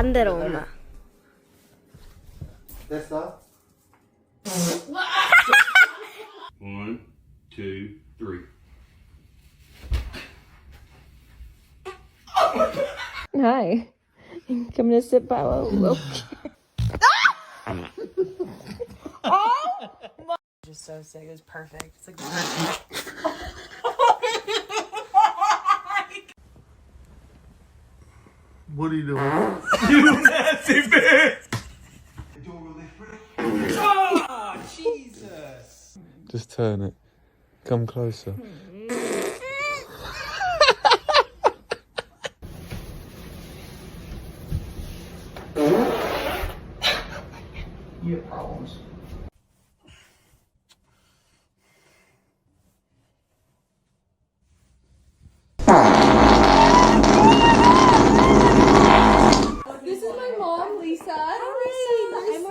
반대로 엄마. 됐어? 1, 2, 3. Hi. Coming to sit by a little. Just so sick. It was perfect. It's like What are you doing? You nasty bitch! Jesus. Just turn it. Come closer. You have problems. This is my mom, Lisa. Hi, Lisa. I'm